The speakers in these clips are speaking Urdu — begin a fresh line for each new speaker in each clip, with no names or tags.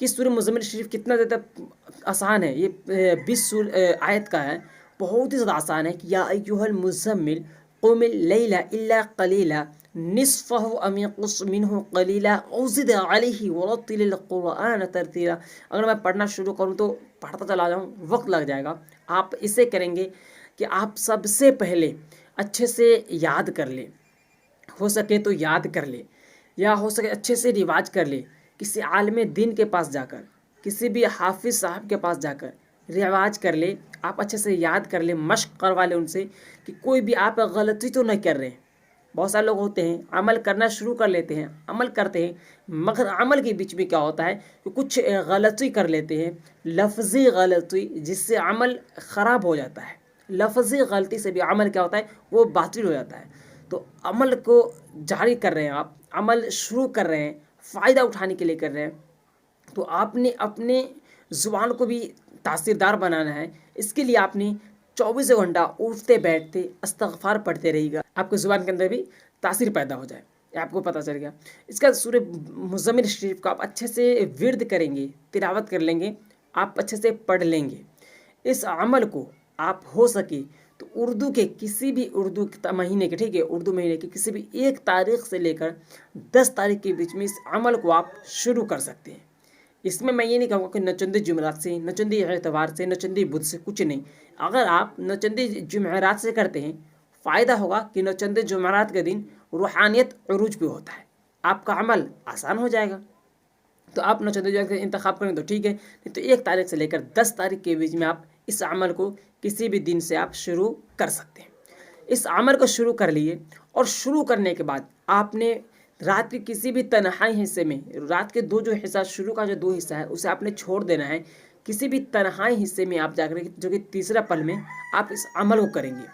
کہ سورہ مزمل شریف کتنا زیادہ آسان ہے. یہ 20 آیت کا ہے، بہت ہی زیادہ آسان ہے. کہ یا ایھا المزمل قم اللیل الا قلیلا نصفہ او انقص منہ قلیلا او زد علیہ ورتل القرآن ترتیلا. اگر میں پڑھنا شروع کروں تو پڑھتا چلا جاؤں، وقت لگ جائے گا. آپ اسے کریں گے کہ آپ سب سے پہلے اچھے سے یاد کر لیں، ہو سکے تو یاد کر لے، یا ہو سکے اچھے سے رواج کر لے. کسی عالم دین کے پاس جا کر، کسی بھی حافظ صاحب کے پاس جا کر رواج کر لے. آپ اچھے سے یاد کر لیں، مشق کروا لیں ان سے کہ کوئی بھی آپ غلطی تو نہیں کر رہے ہیں. بہت سارے لوگ ہوتے ہیں عمل کرنا شروع کر لیتے ہیں، عمل کرتے ہیں، مگر عمل کے بیچ میں کیا ہوتا ہے کہ کچھ غلطی کر لیتے ہیں، لفظی غلطی، جس سے عمل خراب ہو جاتا ہے. لفظی غلطی سے بھی عمل کیا ہوتا ہے، وہ باطل ہو جاتا ہے. تو عمل کو جاری کر رہے ہیں، آپ عمل شروع کر رہے ہیں، فائدہ اٹھانے کے لیے کر رہے ہیں، تو آپ نے اپنے زبان کو بھی تاثیردار بنانا ہے. اس کے لیے آپ نے 24 گھنٹہ اٹھتے بیٹھتے استغفار پڑھتے رہیے گا. آپ کی زبان کے اندر بھی تاثیر پیدا ہو جائے، یہ آپ کو پتہ چل گیا. اس کا سورہ مزمل شریف کا آپ اچھے سے ورد کریں گے، تلاوت کر لیں گے، آپ اچھے سے پڑھ لیں گے. اس عمل کو آپ ہو سکے تو اردو کے کسی بھی مہینے کے، ٹھیک ہے، اردو مہینے کے کسی بھی 1 تاریخ سے لے کر 10 تاریخ کے بیچ میں اس عمل کو آپ شروع کر سکتے ہیں. اس میں یہ نہیں کہوں گا کہ نچندی جمعرات سے، نچندی اتوار سے، نچندی بدھ سے، کچھ نہیں. اگر آپ نچندی جمعرات سے کرتے ہیں، فائدہ ہوگا کہ نچندی جمعرات کے دن روحانیت عروج پہ ہوتا ہے، آپ کا عمل آسان ہو جائے گا. تو آپ نچندی جمعرات کا انتخاب کریں تو ٹھیک ہے، نہیں تو 1 تاریخ سے لے کر 10 تاریخ کے بیچ میں آپ اس عمل کو کسی بھی دن سے آپ شروع کر سکتے ہیں. اس عمل کو شروع کر لیے، اور شروع کرنے کے بعد آپ نے رات کے کسی بھی تنہائی حصے میں، رات کے جو حصہ، شروع کا جو 2 حصہ ہے اسے آپ نے چھوڑ دینا ہے. کسی بھی تنہائی حصے میں آپ جا کر، جو کہ تیسرا پل میں آپ اس عمل کو کریں گے،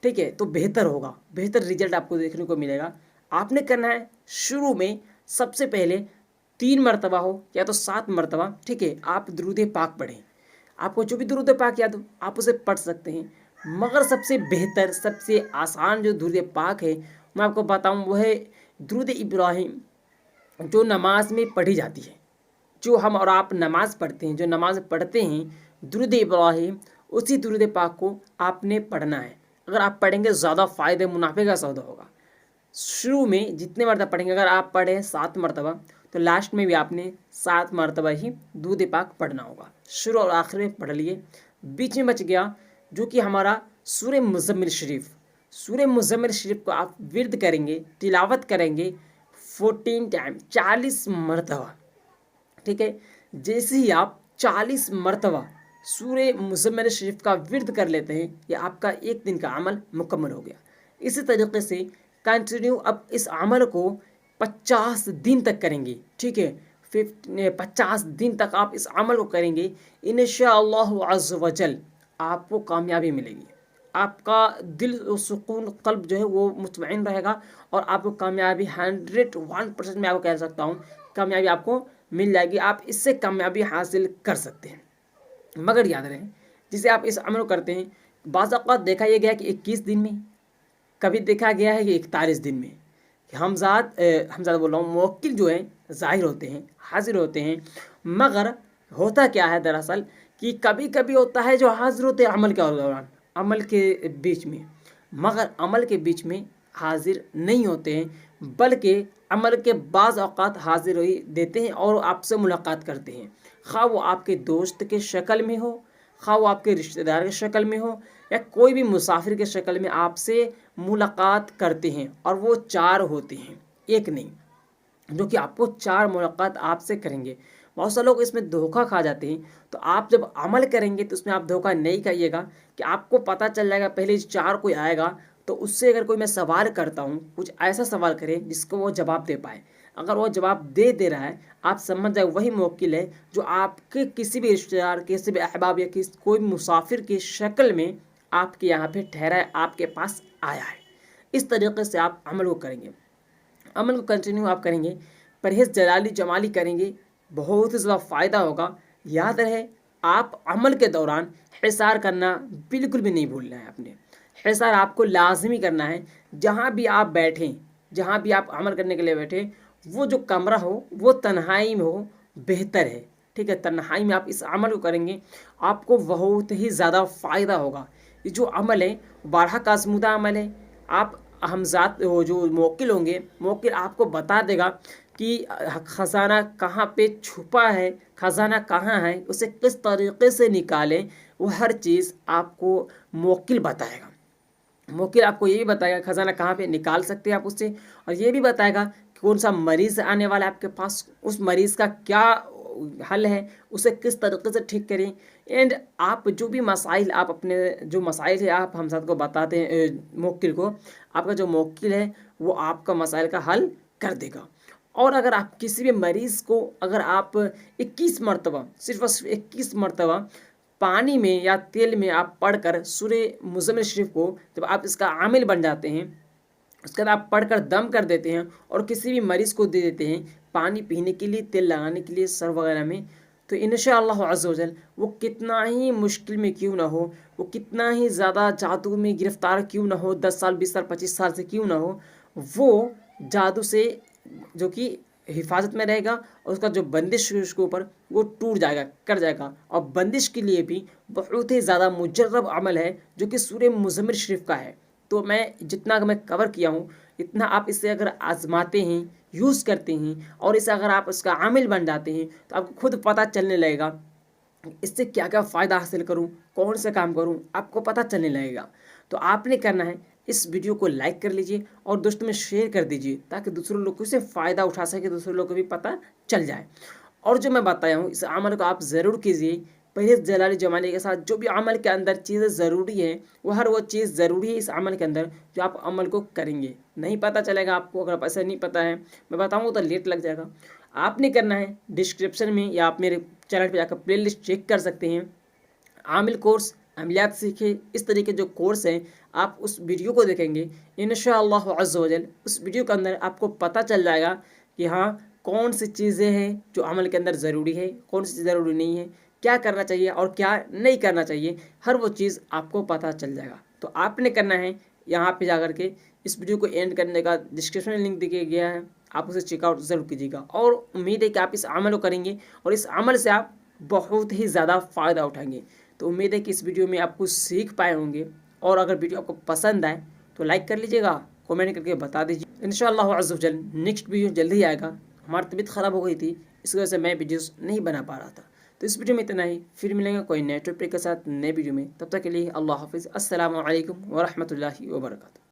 ٹھیک ہے، تو بہتر ہوگا، بہتر رزلٹ آپ کو دیکھنے کو ملے گا. آپ نے کرنا ہے شروع میں سب سے پہلے 3 مرتبہ ہو یا تو 7 مرتبہ، ٹھیک ہے، آپ درود پاک پڑھیں. آپ کو جو بھی درود پاک یاد ہو آپ اسے پڑھ سکتے ہیں، مگر سب سے بہتر، سب سے آسان جو درود پاک ہے میں آپ کو بتاؤں، وہ ہے درود ابراہیم، جو نماز میں پڑھی جاتی ہے. جو ہم اور آپ نماز پڑھتے ہیں، جو نماز پڑھتے ہیں، درود ابراہیم، اسی درود پاک کو آپ نے پڑھنا ہے. اگر آپ پڑھیں گے زیادہ فائدہ منافع کا سودا ہوگا. شروع میں جتنے مرتبہ پڑھیں گے، اگر آپ پڑھیں 7 مرتبہ تو لاسٹ میں بھی آپ نے 7 مرتبہ ہی درود پاک پڑھنا ہوگا. شروع اور آخر میں پڑھ لیے، بیچ میں بچ گیا جو کہ ہمارا سورہ مزمل شریف. سورہ مزمل شریف کو آپ ورد کریں گے، تلاوت کریں گے 14 ٹائم، 40 مرتبہ، ٹھیک ہے. جیسے ہی آپ 40 مرتبہ سورہ مزمل شریف کا ورد کر لیتے ہیں، یہ آپ کا 1 دن کا عمل مکمل ہو گیا. اسی طریقے سے کنٹینیو اب اس عمل کو 50 دن تک کریں گے، ٹھیک ہے. 50 دن تک آپ اس عمل کو کریں گے، انشاءاللہ عز وجل آپ کو کامیابی ملے گی. آپ کا دل و سکون قلب جو ہے وہ مطمئن رہے گا، اور آپ کو کامیابی 101% میں آپ کو کہہ سکتا ہوں کامیابی آپ کو مل جائے گی. آپ اس سے کامیابی حاصل کر سکتے ہیں. مگر یاد رہے، جسے آپ اس عمل کو کرتے ہیں، بعض اوقات دیکھا یہ گیا کہ 21 دن میں، کبھی دیکھا گیا ہے کہ 41 دن میں. حمزات بول رہا ہوں، موکل جو ہیں ظاہر ہوتے ہیں، حاضر ہوتے ہیں. مگر ہوتا کیا ہے دراصل کہ کبھی کبھی ہوتا ہے جو حاضر ہوتے ہیں عمل کے دوران، عمل کے بیچ میں، مگر عمل کے بیچ میں حاضر نہیں ہوتے ہیں، بلکہ عمل کے بعض اوقات حاضر ہوئی دیتے ہیں اور آپ سے ملاقات کرتے ہیں. خواہ وہ آپ کے دوست کے شکل میں ہو، خواہ وہ آپ کے رشتہ دار کے شکل میں ہو، یا کوئی بھی مسافر کے شکل میں آپ سے ملاقات کرتے ہیں. اور وہ 4 ہوتے ہیں، 1 نہیں، جو کہ آپ کو 4 ملاقات آپ سے کریں گے. بہت سے لوگ اس میں دھوکہ کھا جاتے ہیں. تو آپ جب عمل کریں گے تو اس میں آپ دھوکہ نہیں کھائیے گا، کہ آپ کو پتہ چل جائے گا پہلے 4 کوئی آئے گا تو اس سے اگر کوئی میں سوال کرتا ہوں، کچھ ایسا سوال کرے جس کو وہ جواب دے پائے. اگر وہ جواب دے رہا ہے، آپ سمجھ جائے وہی موکل ہے جو آپ کے کسی بھی رشتہ دار، کسی بھی احباب یا کوئی مسافر کی شکل میں آپ کے یہاں پہ ٹھہرا ہے، آپ کے پاس آیا ہے. اس طریقے سے آپ عمل کو کریں گے. عمل کو کنٹینیو آپ کریں گے، پرہیز جلالی جمالی کریں گے، بہت زیادہ فائدہ ہوگا. یاد رہے، آپ عمل کے دوران حصار کرنا بالکل بھی نہیں بھولنا ہے. آپ نے حصار آپ کو لازمی کرنا ہے. جہاں بھی آپ بیٹھیں، جہاں بھی آپ عمل کرنے کے لیے بیٹھیں، وہ جو کمرہ ہو وہ تنہائی میں ہو، بہتر ہے. ٹھیک ہے، تنہائی میں آپ اس عمل کو کریں گے آپ کو بہت ہی زیادہ فائدہ ہوگا۔ یہ جو عمل ہے بارہا کا آزمودہ عمل ہے۔ آپ ہمزاد وہ جو موکل ہوں گے، موکل آپ کو بتا دے گا کہ خزانہ کہاں پہ چھپا ہے، خزانہ کہاں ہے، اسے کس طریقے سے نکالیں، وہ ہر چیز آپ کو موکل بتائے گا۔ موکل آپ کو یہ بھی بتائے گا خزانہ کہاں پہ نکال سکتے ہیں آپ اس سے، اور یہ بھی بتائے گا کہ کون سا مریض آنے والا ہے آپ کے پاس، اس مریض کا کیا حل ہے، اسے کس طریقے سے ٹھیک کریں۔ اینڈ آپ جو بھی مسائل آپ اپنے جو مسائل ہے آپ ہم ساتھ کو بتاتے ہیں موکل کو، آپ کا جو موکل ہے وہ آپ کا مسائل کا حل کر دے گا۔ اور اگر آپ کسی بھی مریض کو اگر آپ 21 مرتبہ صرف اور صرف 21 مرتبہ پانی میں یا تیل میں آپ پڑھ کر سورہ مزمل شریف کو جب آپ اس کا عامل بن جاتے ہیں، اس کے بعد آپ پڑھ کر دم کر دیتے ہیں اور کسی بھی مریض کو دے دیتے ہیں پانی پینے کے لیے، تیل لگانے کے لیے سر وغیرہ میں، تو انشاءاللہ عز و جل وہ کتنا ہی مشکل میں کیوں نہ ہو، وہ کتنا ہی زیادہ جادو میں گرفتار کیوں نہ ہو، 10 سال 20 سال 25 سال سے کیوں نہ ہو، وہ جادو سے جو کہ حفاظت میں رہے گا، اور اس کا جو بندش ہے اس کے اوپر وہ ٹوٹ جائے گا، کر جائے گا۔ اور بندش کے لیے بھی بہت ہی زیادہ مجرب عمل ہے جو کہ سورہ مزمل شریف کا ہے۔ تو میں جتنا میں کور کیا ہوں اتنا آپ اسے اگر آزماتے ہیں، یوز کرتے ہیں، اور اسے اگر آپ اس کا عامل بن جاتے ہیں تو آپ کو خود پتہ چلنے لگے گا اس سے کیا کیا فائدہ حاصل کروں، کون سے کام کروں، آپ کو پتہ چلنے لگے گا۔ تو آپ نے کرنا ہے اس ویڈیو کو لائک کر لیجئے اور دوستوں میں شیئر کر دیجئے تاکہ دوسرے لوگ کو اسے فائدہ اٹھا سکے، دوسرے لوگ کو بھی پتہ چل جائے۔ اور جو میں بتایا ہوں اس عمل کو آپ ضرور کیجئے، پرہیز جلالی جمالی کے ساتھ۔ جو بھی عمل کے اندر چیزیں ضروری ہیں وہ ہر وہ چیز ضروری ہے اس عمل کے اندر جو آپ عمل کو کریں گے۔ نہیں پتہ چلے گا آپ کو، اگر ایسا نہیں پتہ ہے میں بتاؤں گا تو لیٹ لگ جائے گا۔ آپ نے کرنا ہے ڈسکرپشن میں یا آپ میرے چینل پہ جا کر پلے لسٹ چیک کر سکتے ہیں، عامل کورس، عملیات سیکھے، اس طریقے جو کورس ہیں آپ اس ویڈیو کو دیکھیں گے انشاءاللہ عز و جل اس ویڈیو کے اندر آپ کو پتہ چل جائے گا کہ ہاں کون سی چیزیں ہیں جو عمل کے اندر ضروری ہے، کون سی چیز ضروری نہیں ہے، کیا کرنا چاہیے اور کیا نہیں کرنا چاہیے، ہر وہ چیز آپ کو پتہ چل جائے گا۔ تو آپ نے کرنا ہے یہاں پہ جا کر کے اس ویڈیو کو اینڈ کرنے کا ڈسکرپشن میں لنک دیا گیا ہے، آپ اسے چیک آؤٹ ضرور کیجیے گا، اور امید ہے کہ آپ اس عمل کو کریں گے اور اس عمل سے آپ بہت ہی زیادہ فائدہ اٹھائیں گے۔ تو امید ہے کہ اس ویڈیو میں آپ کچھ سیکھ پائے ہوں گے، اور اگر ویڈیو آپ کو پسند آئے تو لائک کر لیجیے گا، کمنٹ کر کے بتا دیجیے۔ انشاءاللہ عز و جل نیکسٹ ویڈیو جلدی ہی آئے گا۔ ہماری طبیعت خراب ہو گئی تھی اس وجہ سے میں ویڈیوز نہیں بنا پا رہا تھا، تو اس ویڈیو میں اتنا ہی، پھر ملیں گے کوئی نئے ٹاپک کے ساتھ نئے ویڈیو میں، تب تک کے لیے اللہ حافظ، السلام علیکم ورحمۃ اللہ وبرکاتہ۔